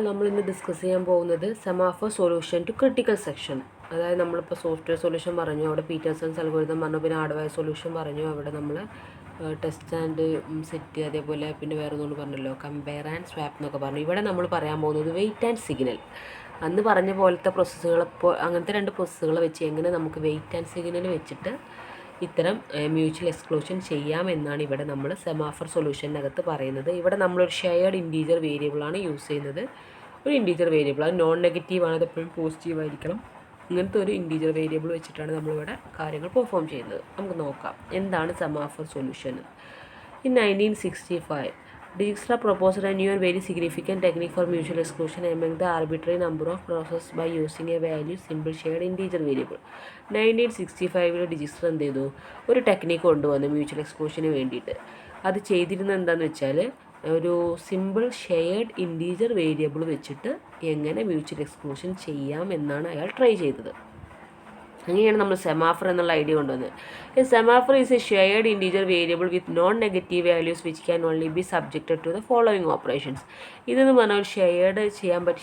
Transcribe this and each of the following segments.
നമ്മൾ ഇന്ന് ഡിസ്കസ് ചെയ്യാൻ പോകുന്നത് semaphore solution to critical section. അതായത് നമ്മളിപ്പോൾ സോഫ്റ്റ്വെയർ സൊല്യൂഷൻ പറഞ്ഞു, അവിടെ പീറ്റേഴ്സൺസ് അൽഗോരിതം പറഞ്ഞു, പിന്നെ ഹാർഡ്വെയർ സൊല്യൂഷൻ പറഞ്ഞു, അവിടെ നമ്മൾ ടെസ്റ്റ് ആൻഡ് സെറ്റ്, അതേപോലെ പിന്നെ വേറെ ഒന്നുകൊണ്ട് പറഞ്ഞല്ലോ കമ്പയർ ആൻഡ് സ്വാപ്പ് എന്നൊക്കെ പറഞ്ഞു. ഇവിടെ നമ്മൾ പറയാൻ പോകുന്നത് വെയിറ്റ് ആൻഡ് സിഗ്നൽ. അന്ന് പറഞ്ഞ പോലത്തെ പ്രോസസ്സുകൾ, ഇപ്പോൾ അങ്ങനത്തെ രണ്ട് പ്രോസസ്സുകൾ വെച്ച് എങ്ങനെ നമുക്ക് വെയിറ്റ് ആൻഡ് സിഗ്നൽ വെച്ചിട്ട് ഇത്തരം മ്യൂച്വൽ എക്സ്ക്ലൂഷൻ ചെയ്യാമെന്നാണ് ഇവിടെ നമ്മൾ സെമാഫോർ സൊല്യൂഷനകത്ത് പറയുന്നത്. ഇവിടെ നമ്മളൊരു ഷെയർഡ് ഇൻറ്റീജർ വേരിയബിളാണ് യൂസ് ചെയ്യുന്നത്. ഒരു ഇൻറ്റീജർ വേരിയബിൾ, അത് നോൺ നെഗറ്റീവാണ്, അത് എപ്പോഴും പോസിറ്റീവ് ആയിരിക്കണം. ഇങ്ങനത്തെ ഒരു ഇൻറ്റീജർ വേരിയബിൾ വെച്ചിട്ടാണ് നമ്മളിവിടെ കാര്യങ്ങൾ പെർഫോം ചെയ്യുന്നത്. നമുക്ക് നോക്കാം എന്താണ് semaphore solution. In 1965 Dijkstra proposed a new and very significant technique for mutual exclusion among the arbitrary number of processes by using a value simple shared integer variable. 1965 ഡിജിക്സ്ട്ര എന്ത് ചെയ്തു, ഒരു ടെക്നിക്ക് കൊണ്ടുവന്നു മ്യൂച്വൽ എക്സ്ക്ലൂഷന് വേണ്ടിയിട്ട്. അത് ചെയ്തിരുന്നത് എന്താണെന്ന് വെച്ചാൽ, ഒരു സിമ്പിൾ ഷെയർഡ് ഇൻറ്റീജർ വേരിയബിൾ വെച്ചിട്ട് എങ്ങനെ മ്യൂച്വൽ എക്സ്ക്ലൂഷൻ ചെയ്യാം എന്നാണ് അയാൾ ട്രൈ ചെയ്തത്. അങ്ങനെയാണ് നമ്മൾ സെമാഫോർ എന്നുള്ള ഐഡിയ കൊണ്ടുവന്നത്. A semaphore is a shared integer variable with non negative values which can only be subjected to the following operations. ഇതെന്ന് പറഞ്ഞാൽ ഒരു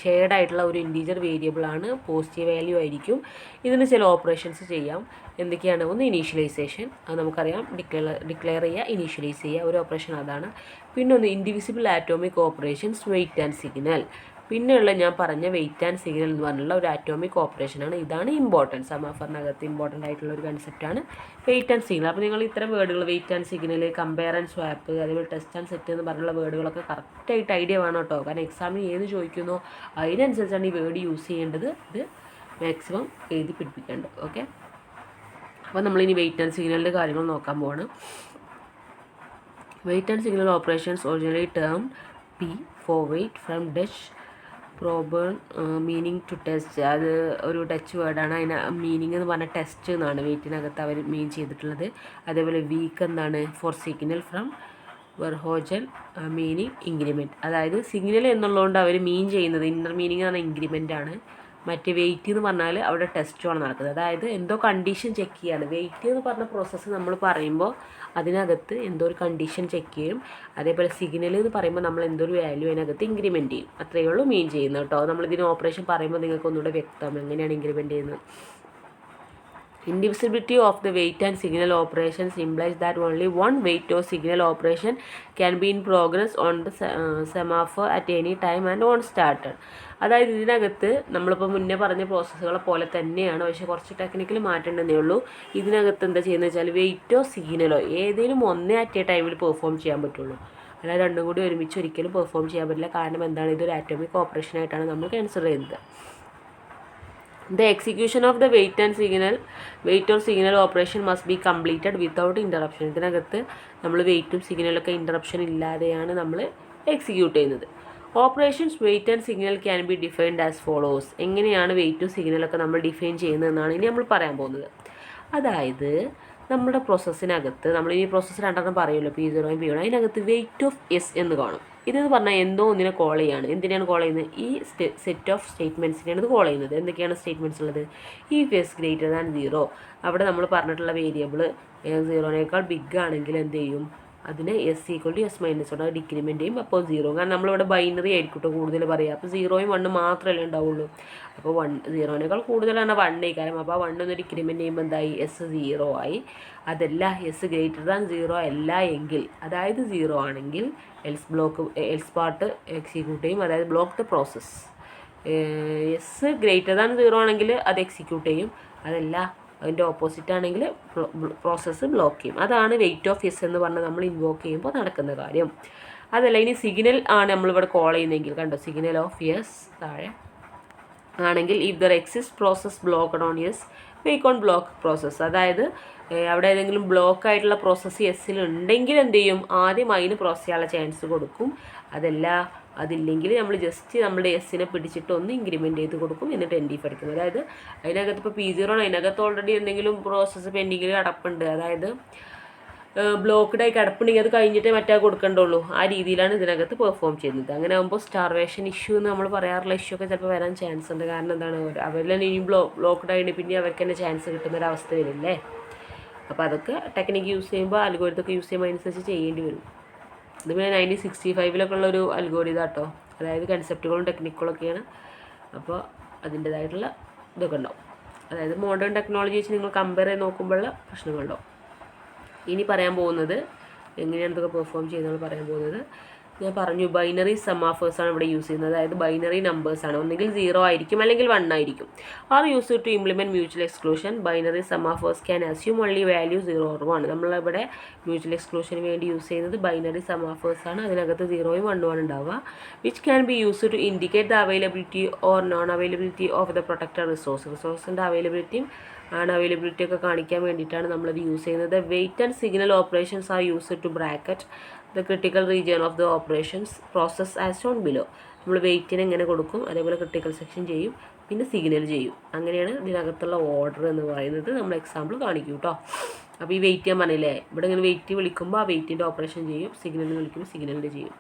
ഷെയർഡ് ആയിട്ടുള്ള ഒരു ഇൻറ്റീജർ വേരിയബിളാണ്, പോസിറ്റീവ് വാല്യൂ ആയിരിക്കും. ഇതിന് ചില ഓപ്പറേഷൻസ് ചെയ്യാം. എന്തൊക്കെയാണ്? ഒന്ന് ഇനീഷ്യലൈസേഷൻ, അത് നമുക്കറിയാം, ഡിക്ലെയർ ചെയ്യുക, ഇനീഷ്യലൈസ് ചെയ്യുക, ഒരു ഓപ്പറേഷൻ അതാണ്. പിന്നെ ഒന്ന് indivisible atomic operations, wait and signal. പിന്നെയുള്ള ഞാൻ പറഞ്ഞ വെയിറ്റ് ആൻഡ് സിഗ്നൽ എന്ന് പറഞ്ഞുള്ള ഒരു ആറ്റോമിക് ഓപ്പറേഷനാണ്. ഇതാണ് ഇമ്പോർട്ടൻറ്റ്, സെമാഫോറിനകത്ത് ഇമ്പോർട്ടൻ്റ് ആയിട്ടുള്ള ഒരു കൺസെപ്റ്റാണ് വെയിറ്റ് ആൻഡ് സിഗ്നൽ. അപ്പോൾ നിങ്ങൾ ഇത്തരം വേർഡുകൾ, wait and signal, compare and swap, അതേപോലെ ടെസ്റ്റ് ആൻഡ് സെറ്റ് എന്ന് പറഞ്ഞുള്ള വേർഡുകളൊക്കെ കറക്റ്റായിട്ട് ഐഡിയ വേണം കേട്ടോ. കാരണം എക്സാമിന് ഏത് ചോദിക്കുന്നോ അതിനനുസരിച്ചാണ് ഈ വേർഡ് യൂസ് ചെയ്യേണ്ടത്. ഇത് മാക്സിമം എഴുതി പിടിപ്പിക്കേണ്ടത്. ഓക്കെ, അപ്പോൾ നമ്മളിനി വെയിറ്റ് ആൻഡ് സിഗ്നലിൻ്റെ കാര്യങ്ങൾ നോക്കാൻ പോവാണ്. Wait and signal operations originally term P for wait from Dutch proberen meaning to test. അത് ഒരു ഡച്ച് വേർഡാണ്. അതിന് മീനിങ് എന്ന് പറഞ്ഞാൽ ടെസ്റ്റ് എന്നാണ് വെയിറ്റിനകത്ത് അവർ മീൻ ചെയ്തിട്ടുള്ളത്. അതേപോലെ വീക്ക് എന്താണ്? For signal from verhogen meaning increment. അതായത് സിഗ്നൽ എന്നുള്ളതുകൊണ്ട് അവർ മീൻ ചെയ്യുന്നത് ഇന്നർ മീനിങ് എന്ന് പറഞ്ഞാൽ ഇൻക്രിമെൻ്റ് ആണ്. മറ്റേ വെയിറ്റ് എന്ന് പറഞ്ഞാൽ അവിടെ ടെസ്റ്റുമാണ് നടക്കുന്നത്. അതായത് എന്തോ കണ്ടീഷൻ ചെക്ക് ചെയ്യാണ്. വെയിറ്റ് എന്ന് പറഞ്ഞ പ്രോസസ്സ് നമ്മൾ പറയുമ്പോൾ അതിനകത്ത് എന്തോ ഒരു കണ്ടീഷൻ ചെക്ക് ചെയ്യും. അതേപോലെ സിഗ്നൽ എന്ന് പറയുമ്പോൾ നമ്മൾ എന്തോ ഒരു വാല്യൂ അതിനകത്ത് ഇൻക്രിമെൻറ്റ് ചെയ്യും. അത്രയേ ഉള്ളൂ മീൻ ചെയ്യുന്നത് കേട്ടോ. നമ്മളിതിന് ഓപ്പറേഷൻ പറയുമ്പോൾ നിങ്ങൾക്ക് ഒന്നുകൂടെ വ്യക്തം എങ്ങനെയാണ് ഇൻക്രിമെൻറ്റ് ചെയ്യുന്നത്. Indivisibility of the weight and signal operations implies that only one weight or signal operation can be in progress on the semaphore at any time and on started. അതായത് ഇതിനകത്ത് നമ്മളിപ്പോൾ മുന്നേ പറഞ്ഞ പ്രോസസ്സുകളെ പോലെ തന്നെയാണ്, പക്ഷേ കുറച്ച് ടെക്നിക്കൽ മാറ്റേണ്ടതേ ഉള്ളൂ. ഇതിനകത്ത് എന്താ ചെയ്യുന്നത് വെച്ചാൽ വെയിറ്റോ സിഗ്നലോ ഏതെങ്കിലും ഒന്നേ അറ്റ് എ ടൈമിൽ പെർഫോം ചെയ്യാൻ പറ്റുള്ളൂ. അല്ലാതെ രണ്ടും കൂടി ഒരുമിച്ച് ഒരിക്കലും പെർഫോം ചെയ്യാൻ പറ്റില്ല. കാരണം എന്താണ്? ഇതൊരു ആറ്റോമിക് ഓപ്പറേഷൻ ആയിട്ടാണ് നമ്മൾ കൺസിഡർ ചെയ്യുന്നത്. The execution of the weight or signal operation must be completed without interruption. ഇതിനകത്ത് നമ്മൾ വെയിറ്റും സിഗ്നലൊക്കെ ഇൻറ്ററപ്ഷൻ ഇല്ലാതെയാണ് നമ്മൾ എക്സിക്യൂട്ട് ചെയ്യുന്നത്. Operations wait and signal can be defined as follows. എങ്ങനെയാണ് വെയിറ്റും സിഗ്നലൊക്കെ നമ്മൾ ഡിഫൈൻ ചെയ്യുന്നതെന്നാണ് ഇനി നമ്മൾ പറയാൻ പോകുന്നത്. അതായത് നമ്മുടെ പ്രോസസ്സിനകത്ത് നമ്മളിനി പ്രോസസ്സ് രണ്ടെണ്ണം പറയുമല്ലോ, P0 P1. അതിനകത്ത് വെയിറ്റ് ഓഫ് എസ് എന്ന് കാണും. ഇതെന്ന് പറഞ്ഞാൽ എന്തോ ഒന്നിനെ കോൾ ചെയ്യാണ്. എന്തിനാണ് കോൾ ചെയ്യുന്നത്? ഈ സെറ്റ് ഓഫ് സ്റ്റേറ്റ്മെൻറ്റ്സിനെയാണ് ഇത് കോൾ ചെയ്യുന്നത്. എന്തൊക്കെയാണ് സ്റ്റേറ്റ്മെൻറ്റ്സ് ഉള്ളത്? ഇഫ് എസ് ഗ്രേറ്റർ ദാൻ 0, അവിടെ നമ്മൾ പറഞ്ഞിട്ടുള്ള വേരിയബിൾ 0നേക്കാൾ ബിഗ് ആണെങ്കിൽ എന്ത് ചെയ്യും? അതിന് S equal to S minus കൊണ്ട് ഡിക്രിമെൻറ്റ് ചെയ്യും. അപ്പോൾ 0, കാരണം നമ്മളിവിടെ ബൈനറി ആയിരിക്കും കൂടുതൽ പറയുക. അപ്പോൾ 0യും 1 മാത്രമല്ലേ ഉണ്ടാവുള്ളൂ. അപ്പോൾ 0നേക്കാൾ കൂടുതലാണ് 1 കാരണം. അപ്പോൾ 1 ഒന്ന് ഡിക്രിമെൻറ്റ് ചെയ്യുമ്പോൾ എന്തായി? എസ് 0 ആയി. അതല്ല എസ് ഗ്രേറ്റർ ദാൻ 0 അല്ല എങ്കിൽ, അതായത് 0 ആണെങ്കിൽ എൽസ് പാർട്ട് എക്സിക്യൂട്ട് ചെയ്യും, അതായത് block the process. S greater than 0 ആണെങ്കിൽ അത് എക്സിക്യൂട്ട് ചെയ്യും. അതല്ല അതിൻ്റെ ഓപ്പോസിറ്റ് ആണെങ്കിൽ പ്രോസസ്സ് ബ്ലോക്ക് ചെയ്യും. അതാണ് വെയിറ്റ് ഓഫ് എസ് എന്ന് പറഞ്ഞാൽ നമ്മൾ ഇൻവോക്ക് ചെയ്യുമ്പോൾ നടക്കുന്ന കാര്യം. അതല്ല ഇനി സിഗ്നൽ ആണ് നമ്മളിവിടെ കോൾ ചെയ്യുന്നതെങ്കിൽ, കണ്ടോ, സിഗ്നൽ ഓഫ് എസ് താഴെ ആണെങ്കിൽ if there exist process blocked on S wait on block process. അതായത് അവിടെ ഏതെങ്കിലും ബ്ലോക്ക് ആയിട്ടുള്ള പ്രോസസ്സ് എസ്സിൽ ഉണ്ടെങ്കിൽ എന്ത് ചെയ്യും? ആദ്യം അതിന് പ്രോസസ് ചെയ്യാനുള്ള ചാൻസ് കൊടുക്കും. അതില്ലെങ്കിൽ നമ്മൾ ജസ്റ്റ് നമ്മുടെ എസ്സിനെ പിടിച്ചിട്ട് ഒന്ന് ഇൻക്രിമെൻറ്റ് ചെയ്ത് കൊടുക്കും, എന്നിട്ട് ND പഠിക്കും. അതായത് അതിനകത്ത് ഇപ്പോൾ P0 ആണ്, അതിനകത്ത് ഓൾറെഡി എന്തെങ്കിലും പ്രോസസ്സ് പെൻഡിങ്ങിൽ കിടപ്പുണ്ട്, അതായത് ബ്ലോക്ക്ഡായി കിടപ്പുണ്ടെങ്കിൽ അത് കഴിഞ്ഞിട്ടേ മറ്റേ കൊടുക്കേണ്ടുള്ളൂ. ആ രീതിയിലാണ് ഇതിനകത്ത് പെർഫോം ചെയ്യുന്നത്. അങ്ങനെ ആകുമ്പോൾ സ്റ്റാർവേഷൻ ഇഷ്യൂ എന്ന് നമ്മൾ പറയാറുള്ള ഇഷ്യൂ ഒക്കെ ചിലപ്പോൾ വരാൻ ചാൻസ് ഉണ്ട്. കാരണം എന്താണ്? അവരെല്ലാം ഇനി ബ്ലോക്ക്ഡായിട്ട് പിന്നെ അവർക്ക് തന്നെ ചാൻസ് കിട്ടുന്നൊരവസ്ഥ വരില്ലേ. അപ്പോൾ അതൊക്കെ ടെക്നിക്ക് യൂസ് ചെയ്യുമ്പോൾ, അൽഗോരിതമൊക്കെ യൂസ് ചെയ്യുമ്പോൾ അനുസരിച്ച് ചെയ്യേണ്ടി വരും. ഇത് പിന്നെ 1965 ഉള്ളൊരു അൽഗോരിതം കേട്ടോ. അതായത് കൺസെപ്റ്റുകളും ടെക്നിക്കുകളൊക്കെയാണ്. അപ്പോൾ അതിൻ്റേതായിട്ടുള്ള ഇതൊക്കെ ഉണ്ടാവും. അതായത് മോഡേൺ ടെക്നോളജി വെച്ച് നിങ്ങൾ കമ്പയർ ചെയ്ത് നോക്കുമ്പോഴുള്ള പ്രശ്നങ്ങളുണ്ടാവും. ഇനി പറയാൻ പോകുന്നത് എങ്ങനെയാണ് ഇതൊക്കെ പെർഫോം ചെയ്യുന്നത് പറയാൻ പോകുന്നത്. ഞാൻ പറഞ്ഞു ബൈനറി സെമാഫേഴ്സാണ് ഇവിടെ യൂസ് ചെയ്യുന്നത്. അതായത് ബൈനറി നമ്പേഴ്സാണ്. ഒന്നുകിൽ 0 ആയിരിക്കും അല്ലെങ്കിൽ 1 ആയിരിക്കും. Are use to implement mutual exclusion. Binary semaphores can assume only value 0 or 1. നമ്മളിവിടെ മ്യൂച്വൽ എക്സ്ക്ലൂഷന് വേണ്ടി യൂസ് ചെയ്യുന്നത് ബൈനറി സെമാഫേഴ്സാണ്. അതിനകത്ത് 0 ഉം 1 ഉം ഉണ്ടാവുക. Which can be use to indicate the availability or non availability of the protected resource. റിസോഴ്സിൻ്റെ അവൈലബിലിറ്റിയും unavailability ഒക്കെ കാണിക്കാൻ വേണ്ടിയിട്ടാണ് നമ്മളത് യൂസ് ചെയ്യുന്നത്. Wait and signal operations are use to bracket the critical region of the operations process as shown below. നമ്മൾ വെയിറ്റിന് എങ്ങനെ കൊടുക്കും, അതേപോലെ ക്രിട്ടിക്കൽ സെക്ഷൻ ചെയ്യും, പിന്നെ സിഗ്നൽ ചെയ്യും. അങ്ങനെയാണ് ഇതിനകത്തുള്ള ഓർഡർ എന്ന് പറയുന്നത്. നമ്മൾ എക്സാമ്പിൾ കാണിക്കും കേട്ടോ. അപ്പോൾ ഈ വെയിറ്റ് ഞാൻ പറഞ്ഞില്ലേ, ഇവിടെ ഇങ്ങനെ വെയിറ്റ് വിളിക്കുമ്പോൾ ആ വെയിറ്റിൻ്റെ ഓപ്പറേഷൻ ചെയ്യും, സിഗ്നലിന് വിളിക്കുമ്പോൾ സിഗ്നലിൻ്റെ ചെയ്യും.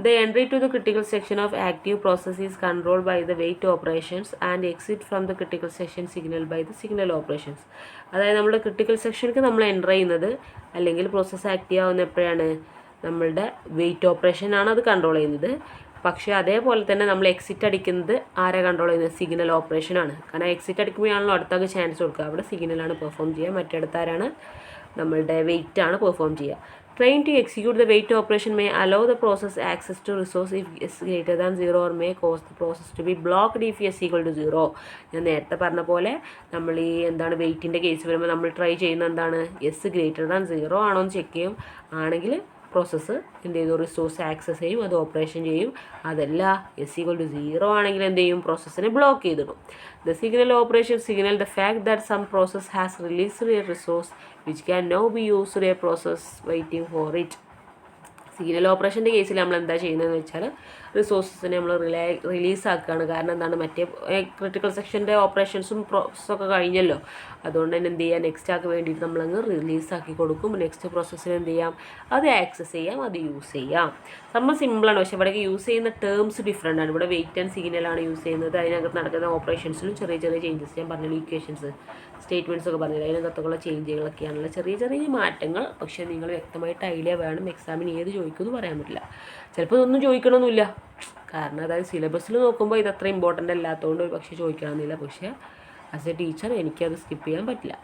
The entry to the critical section of active process is controlled by the wait operations and exit from the critical section signal by the signal operations. അതായത് നമ്മുടെ ക്രിട്ടിക്കൽ സെക്ഷനിലേക്ക് നമ്മൾ എൻ്റർ ചെയ്യുന്നത് അല്ലെങ്കിൽ പ്രോസസ്സ് ആക്റ്റീവ് ആവുന്ന എപ്പോഴാണ്, നമ്മളുടെ വെയിറ്റ് ഓപ്പറേഷനാണ് അത് കൺട്രോൾ ചെയ്യുന്നത്. പക്ഷേ അതേപോലെ തന്നെ നമ്മൾ എക്സിറ്റ് അടിക്കുന്നത് ആരാ കൺട്രോൾ ചെയ്യുന്നത്, സിഗ്നൽ ഓപ്പറേഷനാണ്. കാരണം എക്സിറ്റ് അടിക്കുമ്പോഴാണല്ലോ അടുത്തൊക്കെ ചാൻസ് കൊടുക്കുക. അവിടെ സിഗ്നലാണ് പെർഫോം ചെയ്യുക, മറ്റടുത്താരാണ് നമ്മളുടെ വെയിറ്റാണ് പെർഫോം ചെയ്യുക. Train to execute the wait operation may allow the process access to resource if s greater than 0 or may cause the process to be blocked if s equal to 0. ഞാൻ നേരത്തെ പറഞ്ഞ പോലെ നമ്മൾ ഈ എന്താണ് വെയിറ്റിൻ്റെ കേസ് വരുമ്പോൾ നമ്മൾ ട്രൈ ചെയ്യുന്ന എന്താണ്, എസ് ഗ്രേറ്റർ ദാൻ 0 ആണോ എന്ന് ചെക്ക് ചെയ്യും. ആണെങ്കിൽ പ്രോസസ്സ് എന്ത് ചെയ്തു, റിസോഴ്സ് ആക്സസ് ചെയ്യും, അത് ഓപ്പറേഷൻ ചെയ്യും. അതല്ല എസ് ഈക്വൽ ടു 0 ആണെങ്കിൽ എന്ത് ചെയ്യും, പ്രോസസ്സിനെ ബ്ലോക്ക് ചെയ്തിടും. The signal operation signal the fact that some process has released a resource which can now be used a process waiting for it. Signal ഓപ്പറേഷൻ്റെ കേസിൽ നമ്മൾ എന്താ ചെയ്യുന്നതെന്ന് വെച്ചാൽ റിസോഴ്സസിനെ നമ്മൾ റിലീസാക്കുകയാണ്. കാരണം എന്താണ്, മറ്റേ ക്രിട്ടിക്കൽ സെക്ഷൻ്റെ ഓപ്പറേഷൻസും പ്രോസസ്സൊക്കെ കഴിഞ്ഞല്ലോ. അതുകൊണ്ട് തന്നെ എന്ത് ചെയ്യാം, നെക്സ്റ്റ് ആക്ക് വേണ്ടിയിട്ട് നമ്മളങ്ങ് റിലീസാക്കി കൊടുക്കും. നെക്സ്റ്റ് പ്രോസസ്സിന് എന്ത് ചെയ്യാം, അത് ആക്സസ് ചെയ്യാം, അത് യൂസ് ചെയ്യാം. സംഭവം സിമ്പിളാണ്, പക്ഷേ ഇവിടേക്ക് യൂസ് ചെയ്യുന്ന ടേംസ് ഡിഫറെൻ്റ് ആണ്. ഇവിടെ വെയിറ്റ് ആൻഡ് സിഗ്നലാണ് യൂസ് ചെയ്യുന്നത്. അതിനകത്ത് നടക്കുന്ന ഓപ്പറേഷൻസിലും ചെറിയ ചെറിയ ചേഞ്ചസ് ഞാൻ പറഞ്ഞില്ല, ഇക്വേഷൻസ് സ്റ്റേറ്റ്മെൻറ്റ്സ് ഒക്കെ പറഞ്ഞില്ല, അതിനകത്തുള്ള ചേഞ്ചുകളൊക്കെയാണുള്ള ചെറിയ ചെറിയ മാറ്റങ്ങൾ. പക്ഷേ നിങ്ങൾ വ്യക്തമായിട്ട് ഐഡിയ വേണം. എക്സാമിന് ഏത് ചോദിക്കുമെന്ന് പറയാൻ പറ്റില്ല. ചിലപ്പോൾ ഇതൊന്നും ചോദിക്കണമെന്നില്ല, കാരണം അതായത് സിലബസിൽ നോക്കുമ്പോൾ ഇത് അത്ര ഇമ്പോർട്ടൻ്റ് അല്ലാത്തതുകൊണ്ട് ഒരു പക്ഷേ ചോദിക്കണമെന്നില്ല. പക്ഷേ ആസ് എ ടീച്ചർ എനിക്കത് സ്കിപ്പ് ചെയ്യാൻ പറ്റില്ല.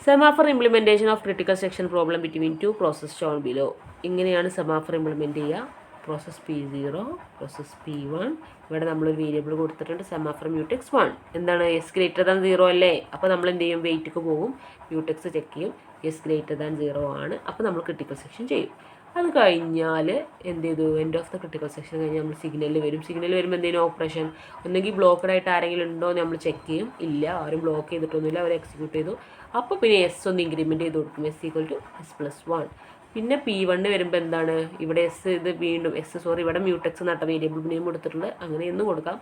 Semaphore implementation of critical section problem between two process Sean below. ഇങ്ങനെയാണ് സെമാഫർ ഇംപ്ലിമെൻറ്റ് ചെയ്യുക. Process P0, process P1. ഇവിടെ നമ്മളൊരു വേരിയബിൾ കൊടുത്തിട്ടുണ്ട്, സെമാഫർ മ്യൂട്ടെക്സ് 1. എന്താണ്, എസ് ഗ്രേറ്റർ ദാൻ 0 അല്ലേ. അപ്പോൾ നമ്മൾ എന്ത് ചെയ്യും, വെയിറ്റിക്ക് പോകും, മ്യൂട്ടെക്സ് ചെക്ക് ചെയ്യും, എസ് ഗ്രേറ്റർ ദാൻ 0 ആണ്. അപ്പോൾ നമ്മൾ ക്രിട്ടിക്കൽ സെക്ഷൻ ചെയ്യും. അത് കഴിഞ്ഞാൽ എന്ത് ചെയ്തു, end of the critical section കഴിഞ്ഞാൽ നമ്മൾ സിഗ്നലിൽ വരും. സിഗ്നൽ വരുമ്പോൾ എന്തെങ്കിലും ഓപ്പറേഷൻ ഒന്നെങ്കിൽ ബ്ലോക്കഡ് ആയിട്ട് ആരെങ്കിലും ഉണ്ടോ എന്ന് നമ്മൾ ചെക്ക് ചെയ്യും. ഇല്ല, ആരും ബ്ലോക്ക് ചെയ്തിട്ടൊന്നുമില്ല, അവർ എക്സിക്യൂട്ട് ചെയ്തു. അപ്പോൾ പിന്നെ എസ് ഒന്ന് ഇൻക്രിമെൻറ്റ് ചെയ്ത് കൊടുക്കും, എസ് ഈക്വൽ ടു S+1. പിന്നെ P1 വരുമ്പോൾ എന്താണ്, ഇവിടെ എസ് ഇത് വീണ്ടും ഇവിടെ മ്യൂട്ടെക്സ് നട്ട വേരിയബിൾ നെയിം കൊടുത്തിട്ടുണ്ട്, അങ്ങനെ ഒന്നും കൊടുക്കാം.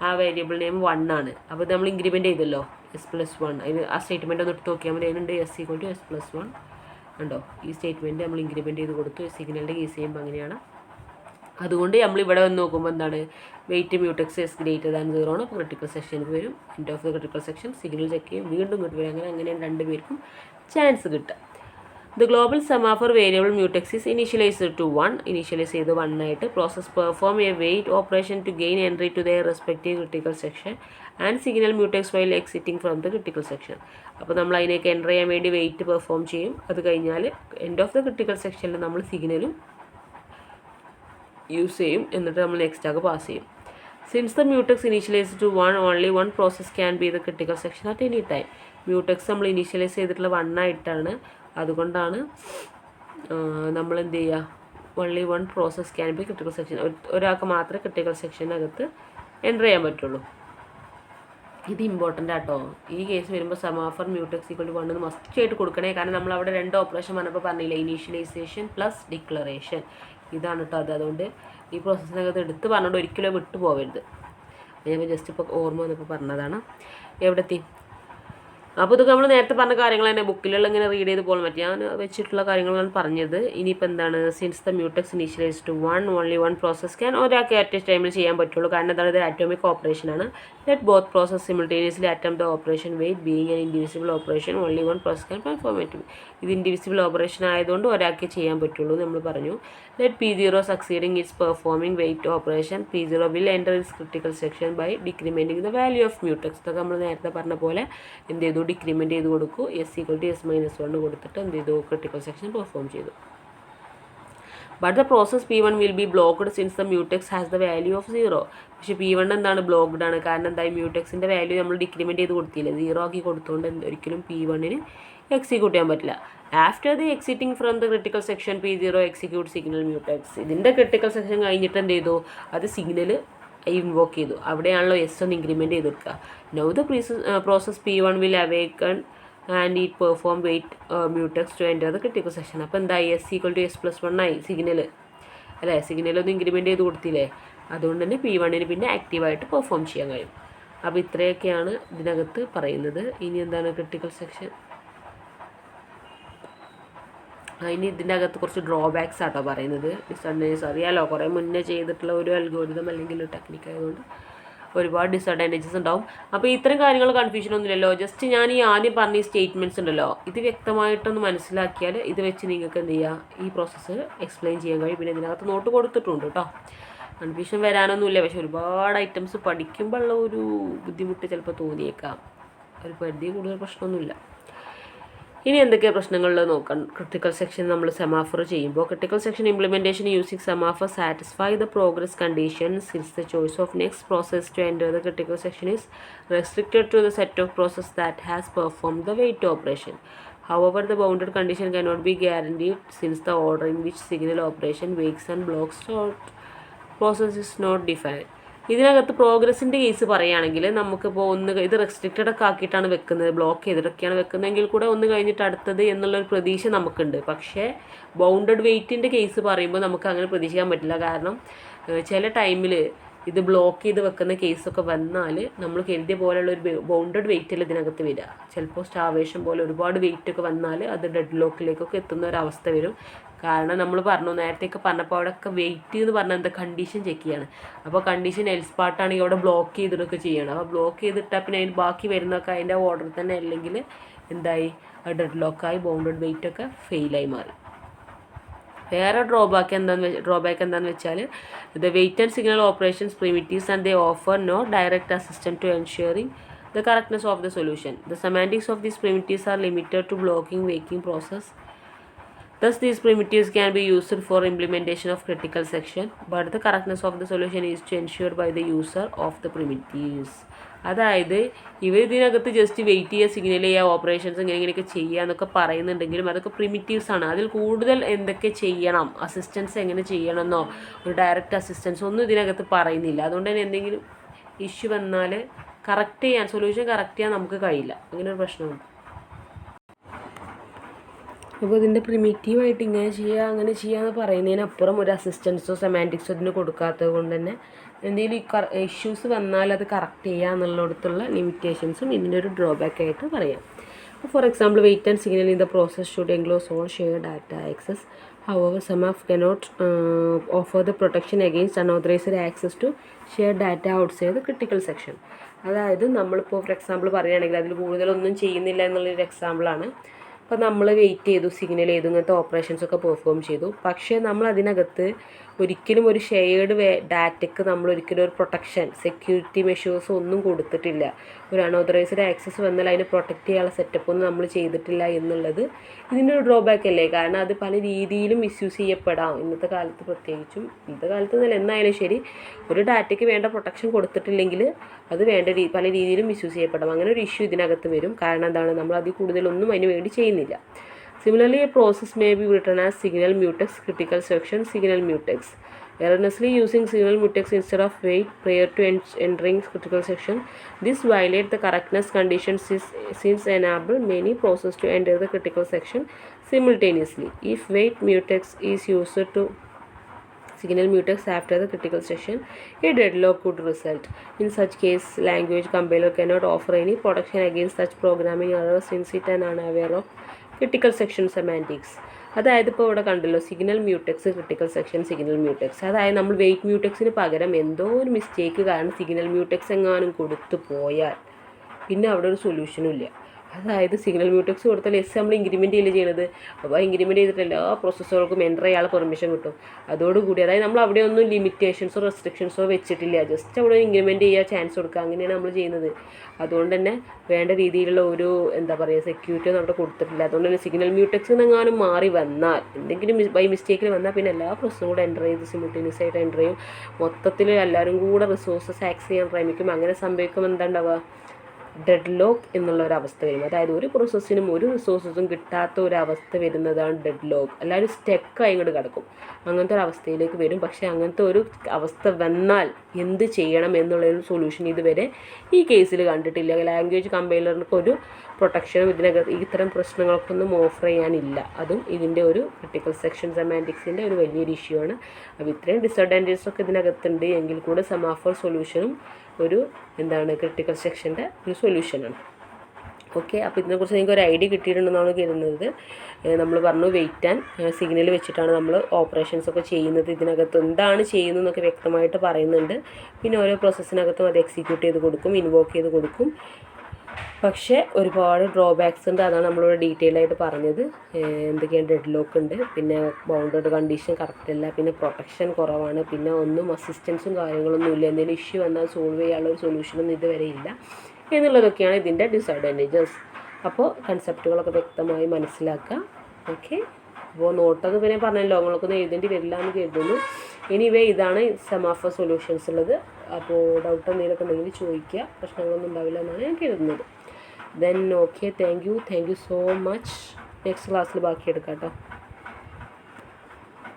ആ വേരിയബിൾ നെയിം 1 ആണ്. അപ്പോൾ നമ്മൾ ഇൻക്രിമെൻറ്റ് ചെയ്തല്ലോ S+1. അതിന് ആ സ്റ്റേറ്റ്മെൻറ്റ് ഒന്ന് എടുത്ത് നോക്കിയാൽ മതി. അതിനുണ്ട് എസ് ഈക്വൽ ടു S+1 ഉണ്ടോ. ഈ സ്റ്റേറ്റ്മെൻറ്റ് നമ്മൾ ഇൻക്രിമെൻറ്റ് ചെയ്ത് കൊടുത്തു. സിഗ്നലിൻ്റെ കേസ് ചെയ്യുമ്പോൾ അങ്ങനെയാണ്. അതുകൊണ്ട് നമ്മൾ ഇവിടെ വന്ന് നോക്കുമ്പോൾ എന്താണ്, വെയിറ്റ് മ്യൂട്ടെക്സ് എസ് ഗ്രേറ്റർ ദാൻ 0 ആണ്. അപ്പോൾ ക്രിട്ടിക്കൽ സെക്ഷനിൽ വരും. End of the critical section signal check ചെയ്യും, വീണ്ടും ഇങ്ങോട്ട് വരും. അങ്ങനെയാണ് രണ്ടുപേർക്കും ചാൻസ് കിട്ടുക. The global semaphore variable mutex is initialized to 1. Initialize ചെയ്ത് 1 ആയിട്ട് process perform a wait operation to gain entry to their respective critical section and signal mutex while exiting from the critical section. അപ്പോൾ നമ്മൾ അതിനേക്ക് enter ചെയ്യാൻ വേണ്ടി wait perform ചെയ്യും. അത് കഴിഞ്ഞാൽ end of the critical സെക്ഷനിൽ നമ്മൾ സിഗ്നലും യൂസ് ചെയ്യും. എന്നിട്ട് നമ്മൾ നെക്സ്റ്റ് ആക്ക് പാസ് ചെയ്യും. Since the mutex initialized to 1, only one process can be the critical section at any time. മ്യൂട്ടെക്സ് നമ്മൾ ഇനീഷ്യലൈസ് ചെയ്തിട്ടുള്ള 1 ആയിട്ടാണ്. അതുകൊണ്ടാണ് നമ്മൾ എന്ത് ചെയ്യുക, only one process can be critical section, ഒരാൾക്ക് മാത്രമേ ക്രിട്ടിക്കൽ സെക്ഷനകത്ത് എൻ്റർ ചെയ്യാൻ പറ്റുള്ളൂ. ഇത് ഇമ്പോർട്ടൻ്റ് ആട്ടോ. ഈ കേസ് വരുമ്പോൾ സെമാഫർ മ്യൂട്ടെക്സ് ഈക്വൽ ടു 1 മസ്റ്റ് ആയിട്ട് കൊടുക്കണേ. കാരണം നമ്മൾ അവിടെ 2 ഓപ്പറേഷൻ പറഞ്ഞപ്പോൾ പറഞ്ഞില്ല, ഇനീഷ്യലൈസേഷൻ പ്ലസ് ഡിക്ലറേഷൻ. ഇതാണ് കേട്ടോ അത്. അതുകൊണ്ട് ഈ പ്രോസസ്സിനകത്ത് എടുത്ത് പറഞ്ഞുകൊണ്ട് ഒരിക്കലും വിട്ടു പോകരുത്. ഞാൻ ജസ്റ്റ് ഇപ്പോൾ ഓർമ്മ വന്നപ്പോൾ പറഞ്ഞതാണ്. എവിടെത്തി, അപ്പോൾ ഇതൊക്കെ നമ്മൾ നേരത്തെ പറഞ്ഞ കാര്യങ്ങൾ തന്നെ ബുക്കിലുള്ള ഇങ്ങനെ റീഡ് ചെയ്ത് പോകാൻ പറ്റും. ഞാൻ വെച്ചിട്ടുള്ള കാര്യങ്ങളാണ് പറഞ്ഞത്. ഇനിയിപ്പോൾ എന്താണ്, since the mutex initialise to only one process can ഒരാൾക്ക് അറ്റ് ടൈമിൽ ചെയ്യാൻ പറ്റുള്ളൂ. കാരണം എന്താണ്, ഇത് ആറ്റോമിക് ഓപ്പറേഷനാണ്. Let both process simultaneously attempt the operation wait being an indivisible operation only one process can perform it. ഇത് ഇൻഡിവിസിബിൾ ഓപ്പറേഷൻ ആയതുകൊണ്ട് ഒരാൾക്ക് ചെയ്യാൻ പറ്റുള്ളൂ നമ്മൾ പറഞ്ഞു. Let P0 succeeding its performing wait operation P0 will enter its critical section by decrementing the value of mutex. ഇതൊക്കെ നമ്മൾ നേരത്തെ പറഞ്ഞ പോലെ എന്ത് ചെയ്തു, ഡിക്രിമെൻറ്റ് ചെയ്ത് കൊടുക്കൂ. S=S-1 കൊടുത്തിട്ട് എന്ത് ചെയ്തു, ക്രിട്ടിക്കൽ സെക്ഷൻ പെർഫോം ചെയ്തു. But the process P1 will be blocked since the mutex has the value of 0. പക്ഷേ P1 എന്താണ്, ബ്ലോക്ക്ഡ് ആണ്. കാരണം എന്തായി, മ്യൂട്ടക്സിൻ്റെ വാല്യൂ നമ്മൾ ഡിക്രിമെൻറ്റ് ചെയ്ത് കൊടുത്തില്ല, 0 ആക്കി കൊടുത്തുകൊണ്ട് ഒരിക്കലും P1 എക്സിക്യൂട്ട് ചെയ്യാൻ പറ്റില്ല. After the exiting from the critical section P0 execute signal mutex. ഇതിൻ്റെ ക്രിട്ടിക്കൽ സെക്ഷൻ കഴിഞ്ഞിട്ട് എന്ത് ചെയ്തു, അത് സിഗ്നൽ ഇൻവോക്ക് ചെയ്തു. അവിടെയാണല്ലോ S1 ഇൻക്രിമെൻറ്റ് ചെയ്ത് കൊടുക്കുക. Now the process P1 will awaken and it perform wait mutex to enter the critical section. അപ്പോൾ എന്തായി, S=S+1 ആയി സിഗ്നൽ അല്ലേ. സിഗ്നലൊന്നും ഇൻക്രിമെൻറ്റ് ചെയ്ത് കൊടുത്തില്ലേ, അതുകൊണ്ട് തന്നെ P1 പിന്നെ ആക്റ്റീവായിട്ട് പെർഫോം ചെയ്യാൻ കഴിയും. അപ്പോൾ ഇത്രയൊക്കെയാണ് ഇതിനകത്ത് പറയുന്നത്. ഇനി എന്താണ് ക്രിട്ടിക്കൽ സെക്ഷൻ. ഇനി ഇതിൻ്റെ അകത്ത് കുറച്ച് ഡ്രോബാക്സ് ആട്ടോ പറയുന്നത്. ഡിസഡ്വാൻറ്റേജസ് അറിയാലോ, കുറേ മുന്നേ ചെയ്തിട്ടുള്ള ഒരു അൽഗോരിതം അല്ലെങ്കിൽ ഒരു ടെക്നിക്ക് ആയതുകൊണ്ട് ഒരുപാട് ഡിസഡ്വാൻറ്റേജസ് ഉണ്ടാവും. അപ്പോൾ ഇത്തരം കാര്യങ്ങൾ കൺഫ്യൂഷനൊന്നുമില്ലല്ലോ. ജസ്റ്റ് ഞാൻ ഈ ആദ്യം പറഞ്ഞ ഈ സ്റ്റേറ്റ്മെൻറ്റ്സ് ഉണ്ടല്ലോ, ഇത് വ്യക്തമായിട്ടൊന്ന് മനസ്സിലാക്കിയാൽ ഇത് വെച്ച് നിങ്ങൾക്ക് എന്ത് ചെയ്യുക, ഈ പ്രോസസ്സ് എക്സ്പ്ലെയിൻ ചെയ്യാൻ കഴിയും. പിന്നെ ഇതിനകത്ത് നോട്ട് കൊടുത്തിട്ടുണ്ട് കേട്ടോ. കൺഫ്യൂഷൻ വരാനൊന്നുമില്ല. പക്ഷെ ഒരുപാട് ഐറ്റംസ് പഠിക്കുമ്പോൾ ഉള്ള ഒരു ബുദ്ധിമുട്ട് ചിലപ്പോൾ തോന്നിയേക്കാം. ഒരു പരിധി കൂടുതൽ പ്രശ്നമൊന്നുമില്ല. ഇനി എന്തൊക്കെയാണ് പ്രശ്നങ്ങളിൽ നോക്കാം. ക്രിട്ടിക്കൽ സെക്ഷൻ നമ്മൾ സെമാഫോർ ചെയ്യുമ്പോൾ critical section implementation using semaphore satisfy the progress condition since the choice of next process to enter the critical section is restricted to the set of process that has perform the wait operation. However, the bounded condition cannot be guaranteed since the order in which signal operation wakes and blocks process is not defined. ഇതിനകത്ത് പ്രോഗ്രസിൻ്റെ case പറയുകയാണെങ്കിൽ നമുക്കിപ്പോൾ ഇത് restricted ഒക്കെ ആക്കിയിട്ടാണ് വെക്കുന്നത്, block ചെയ്തിട്ടൊക്കെയാണ് വെക്കുന്നതെങ്കിൽ കൂടെ ഒന്ന് കഴിഞ്ഞിട്ട് അടുത്തത് എന്നുള്ളൊരു പ്രതീക്ഷ നമുക്കുണ്ട്. പക്ഷേ ബൗണ്ടഡ് വെയിറ്റിൻ്റെ കേസ് പറയുമ്പോൾ നമുക്ക് അങ്ങനെ പ്രതീക്ഷിക്കാൻ പറ്റില്ല. കാരണം ചില ടൈമിൽ ഇത് ബ്ലോക്ക് ചെയ്ത് വെക്കുന്ന കേസൊക്കെ വന്നാൽ നമ്മൾ കരുതിയ പോലെയുള്ള ഒരു ബൗണ്ടഡ് വെയിറ്റല്ല ഇതിനകത്ത് വരിക. ചിലപ്പോൾ സ്റ്റാവേഷൻ പോലെ ഒരുപാട് വെയിറ്റൊക്കെ വന്നാൽ അത് ഡെഡ് ലോക്കിലേക്കൊക്കെ എത്തുന്ന ഒരവസ്ഥ വരും. കാരണം നമ്മൾ പറഞ്ഞു, നേരത്തെയൊക്കെ പറഞ്ഞപ്പോൾ അവിടെയൊക്കെ വെയിറ്റ് എന്ന് പറഞ്ഞാൽ എന്താ, കണ്ടീഷൻ ചെക്ക് ചെയ്യാണ്. അപ്പോൾ കണ്ടീഷൻ എൽസ് പാർട്ടാണെങ്കിൽ അവിടെ ബ്ലോക്ക് ചെയ്തിട്ടൊക്കെ ചെയ്യണം. അപ്പോൾ ബ്ലോക്ക് ചെയ്തിട്ടാൽ പിന്നെ അതിന് ബാക്കി വരുന്നതൊക്കെ അതിൻ്റെ ഓർഡർ തന്നെ അല്ലെങ്കിൽ എന്തായി, ഡെഡ് ലോക്കായി ബൗണ്ടഡ് വെയിറ്റൊക്കെ ഫെയിലായി മാറി. വേറെ ഡ്രോബാക്ക് എന്താണെന്ന് വെച്ചാൽ the wait and signal operations primitives and they offer no direct assistant to ensuring the correctness of the solution. The semantics of these primitives are limited to blocking waking process. Thus, these primitives can be used for implementation of critical section, but the correctness of the solution is to ensured by the user of the primitives. അതായത് ഇവർ ഇതിനകത്ത് just wait ചെയ്യുക, signal ചെയ്യുക, operations ഇങ്ങനെയൊക്കെ ചെയ്യുക എന്നൊക്കെ പറയുന്നുണ്ടെങ്കിലും അതൊക്കെ പ്രിമിറ്റീവ്സ് ആണ്. അതിൽ കൂടുതൽ എന്തൊക്കെ ചെയ്യണം, അസിസ്റ്റൻസ് എങ്ങനെ ചെയ്യണമെന്നോ ഒരു ഡയറക്റ്റ് അസിസ്റ്റൻസ് ഒന്നും ഇതിനകത്ത് പറയുന്നില്ല. അതുകൊണ്ട് തന്നെ എന്തെങ്കിലും ഇഷ്യൂ വന്നാൽ സൊല്യൂഷൻ കറക്റ്റ് ചെയ്യാൻ നമുക്ക് കഴിയില്ല. അങ്ങനെ ഒരു പ്രശ്നമുണ്ട്. അപ്പോൾ ഇതിൻ്റെ പ്രിമിറ്റീവായിട്ട് ഇങ്ങനെ ചെയ്യുക അങ്ങനെ ചെയ്യാന്ന് പറയുന്നതിനപ്പുറം ഒരു അസിസ്റ്റൻസോ സെമാൻറ്റിക്സോ ഇതിന് കൊടുക്കാത്തത് കൊണ്ട് തന്നെ എന്തെങ്കിലും ഇഷ്യൂസ് വന്നാൽ അത് കറക്റ്റ് ചെയ്യുക എന്നുള്ളിടത്തുള്ള ലിമിറ്റേഷൻസും ഇതിൻ്റെ ഒരു ഡ്രോബാക്ക് ആയിട്ട് പറയാം. For example, wait and signal in the process should enclose all share data access. However, Semaphore cannot offer the protection against unauthorized access to shared data outside the critical section. അതായത് നമ്മളിപ്പോൾ for example പറയുകയാണെങ്കിൽ അതിൽ കൂടുതലൊന്നും ചെയ്യുന്നില്ല എന്നുള്ളൊരു എക്സാമ്പിളാണ്. അപ്പോൾ നമ്മൾ വെയിറ്റ് ചെയ്തു, സിഗ്നൽ ചെയ്തു, ഇങ്ങനത്തെ ഓപ്പറേഷൻസൊക്കെ പെർഫോം ചെയ്തു. പക്ഷേ നമ്മൾ അതിനകത്ത് ഒരിക്കലും ഒരു ഷെയർഡ് ഡാറ്റയ്ക്ക് നമ്മൾ ഒരിക്കലും ഒരു പ്രൊട്ടക്ഷൻ, സെക്യൂരിറ്റി മെഷേഴ്സ് ഒന്നും കൊടുത്തിട്ടില്ല. ഒരു അൺഓതറൈസ്ഡ് ആക്സസ് വന്നാൽ അതിനെ പ്രൊട്ടക്റ്റ് ചെയ്യാനുള്ള സെറ്റപ്പ് ഒന്നും നമ്മൾ ചെയ്തിട്ടില്ല എന്നുള്ളത് ഇതിൻ്റെ ഒരു ഡ്രോബാക്ക് അല്ലേ. കാരണം അത് പല രീതിയിലും മിസ്യൂസ് ചെയ്യപ്പെടാം. ഇന്നത്തെ കാലത്ത് പ്രത്യേകിച്ചും, ഇന്നത്തെ കാലത്ത് എന്നല്ല എന്നായാലും ശരി, ഒരു ഡാറ്റയ്ക്ക് വേണ്ട പ്രൊട്ടക്ഷൻ കൊടുത്തിട്ടില്ലെങ്കിൽ അത് പല രീതിയിലും മിസ്യൂസ് ചെയ്യപ്പെടാം. അങ്ങനെ ഒരു ഇഷ്യൂ ഇതിനകത്ത് വരും. കാരണം എന്താണ്, നമ്മൾ അതിൽ കൂടുതലൊന്നും അതിന് വേണ്ടി ചെയ്യുന്നില്ല. Similarly, a process may be written as signal mutex, critical section, signal mutex. Erroneously using signal mutex instead of wait prior to entering critical section. This violates the correctness conditions since enable many processes to enter the critical section simultaneously. If wait mutex is used to signal mutex after the critical section, a deadlock could result. In such case, language compiler cannot offer any protection against such programming errors since it is unaware of critical section semantics. അതായത് ഇപ്പോൾ ഇവിടെ കണ്ടല്ലോ signal മ്യൂടെക്സ്, critical section, signal മ്യൂടെക്സ്. അതായത് നമ്മൾ wait മ്യൂടെക്സിന് പകരം എന്തോ ഒരു mistake കാരണം സിഗ്നൽ മ്യൂടെക്സ് എങ്ങാനും കൊടുത്തു പോയാൽ പിന്നെ അവിടെ ഒരു സൊല്യൂഷനും ഇല്ല. അതായത് സിഗ്നൽ മ്യൂടെക്സ് കൊടുത്താൽ നമ്മൾ ഇൻക്രിമെൻറ്റ് ചെയ്യില്ല ചെയ്യണത്. അപ്പോൾ ഇൻക്രിമെൻറ്റ് ചെയ്തിട്ട് എല്ലാ പ്രോസസ്സറുകൾക്കും എൻ്റർ ചെയ്യാനുള്ള പെർമിഷൻ കിട്ടും. അതോടുകൂടി അതായത് നമ്മൾ അവിടെ ഒന്നും ലിമിറ്റേഷൻസോ റെസ്ട്രിക്ഷൻസോ വെച്ചിട്ടില്ല, ജസ്റ്റ് അവിടെ ഇൻക്രിമെൻറ്റ് ചെയ്യാൻ ചാൻസ് കൊടുക്കുക, അങ്ങനെയാണ് നമ്മൾ ചെയ്യുന്നത്. അതുകൊണ്ട് തന്നെ വേണ്ട രീതിയിലുള്ള ഒരു സെക്യൂരിറ്റി ഒന്നും അവിടെ കൊടുത്തിട്ടില്ല. അതുകൊണ്ട് തന്നെ സിഗ്നൽ മ്യൂടെക്സ് എങ്ങാനും മാറി വന്നാൽ, എന്തെങ്കിലും ബൈ മിസ്റ്റേക്കിൽ വന്നാൽ പിന്നെ എല്ലാ പ്രോസസ്സും കൂടെ എൻ്റർ ചെയ്ത് സിമുൾട്ടേനിയസ് ആയിട്ട് എൻ്റർ ചെയ്യും. മൊത്തത്തിൽ എല്ലാവരും കൂടെ റിസോഴ്സസ് ആക്സസ് ചെയ്യാൻ ശ്രമിക്കും. അങ്ങനെ സംഭവിക്കുമ്പോൾ എന്താ ഉണ്ടാവുക? ഡെഡ് ലോക്ക് എന്നുള്ള ഒരവസ്ഥ വരും. അതായത് ഒരു പ്രോസസ്സിനും ഒരു റിസോഴ്സസും കിട്ടാത്ത ഒരവസ്ഥ വരുന്നതാണ് ഡെഡ് ലോക്ക്. എല്ലാവരും സ്റ്റക്കായി ഇങ്ങോട്ട് കിടക്കും, അങ്ങനത്തെ ഒരു അവസ്ഥയിലേക്ക് വരും. പക്ഷേ അങ്ങനത്തെ ഒരു അവസ്ഥ വന്നാൽ എന്ത് ചെയ്യണം എന്നുള്ളൊരു സൊല്യൂഷൻ ഇതുവരെ ഈ കേസിൽ കണ്ടിട്ടില്ല. ലാംഗ്വേജ് കമ്പൈലറിനൊക്കെ ഒരു പ്രൊട്ടക്ഷനും ഇതിനകത്ത് ഇത്തരം പ്രശ്നങ്ങൾക്കൊന്നും ഓഫർ ചെയ്യാനില്ല. അതും ഇതിൻ്റെ ഒരു ക്രിട്ടിക്കൽ സെക്ഷൻ സെമാൻറ്റിക്സിൻ്റെ ഒരു വലിയൊരു ഇഷ്യൂ ആണ്. അപ്പോൾ ഇത്രയും ഡിസഡ്വാൻറ്റേജസ് ഒക്കെ ഇതിനകത്തുണ്ട് എങ്കിൽ കൂടെ സെമാഫോർ സൊല്യൂഷനും ഒരു ക്രിട്ടിക്കൽ സെക്ഷൻ്റെ ഒരു സൊല്യൂഷനാണ്. ഓക്കെ, അപ്പോൾ ഇതിനെക്കുറിച്ച് നിങ്ങൾക്ക് ഒരു ഐഡിയ കിട്ടിയിട്ടുണ്ടെന്നാണ് കരുതുന്നത്. നമ്മൾ പറഞ്ഞു വെയിറ്റ് ആൻഡ് സിഗ്നൽ വെച്ചിട്ടാണ് നമ്മൾ ഓപ്പറേഷൻസ് ഒക്കെ ചെയ്യുന്നത്. ഇതിനകത്ത് എന്താണ് ചെയ്യുന്നതെന്നൊക്കെ വ്യക്തമായിട്ട് പറയുന്നുണ്ട്. പിന്നെ ഓരോ പ്രോസസ്സിനകത്തും അത് എക്സിക്യൂട്ട് ചെയ്ത് കൊടുക്കും, ഇൻവോക്ക് ചെയ്ത് കൊടുക്കും. പക്ഷേ ഒരുപാട് ഡ്രോബാക്സ് ഉണ്ട്. അതാണ് നമ്മളിവിടെ ഡീറ്റെയിൽ ആയിട്ട് പറഞ്ഞത്. എന്തൊക്കെയാണ് ഡെഡ് ലോക്ക് ഉണ്ട്, പിന്നെ ബൗണ്ടഡ് കണ്ടീഷൻ കറക്റ്റ് അല്ല, പിന്നെ പ്രൊട്ടക്ഷൻ കുറവാണ്, പിന്നെ ഒന്നും അസിസ്റ്റൻസും കാര്യങ്ങളൊന്നും ഇല്ല, എന്തെങ്കിലും ഇഷ്യൂ വന്നാൽ സോൾവ് ചെയ്യാനുള്ള ഒരു സൊല്യൂഷനൊന്നും ഇതുവരെ ഇല്ല എന്നുള്ളതൊക്കെയാണ് ഇതിൻ്റെ ഡിസഡ്വാൻറ്റേജസ്. അപ്പോൾ കൺസെപ്റ്റുകളൊക്കെ വ്യക്തമായി മനസ്സിലാക്കുക. ഓക്കെ, അപ്പോൾ നോട്ടത് പിന്നെ പറഞ്ഞല്ലോ, നിങ്ങൾക്കൊന്നും എഴുതേണ്ടി വരില്ല എന്ന് കരുതുന്നു. എനിവേ ഇതാണ് സെമാഫോർ സൊല്യൂഷൻസ് ഉള്ളത്. അപ്പോൾ ഡൗട്ട് എന്തെങ്കിലുമൊക്കെ ഉണ്ടെങ്കിൽ ചോദിക്കുക, പ്രശ്നങ്ങളൊന്നും ഉണ്ടാവില്ല എന്നാണ് ഞാൻ കരുതുന്നത്. Then okay, thank you so much. Next ക്ലാസ്സിൽ ബാക്കി എടുക്കാം കേട്ടോ.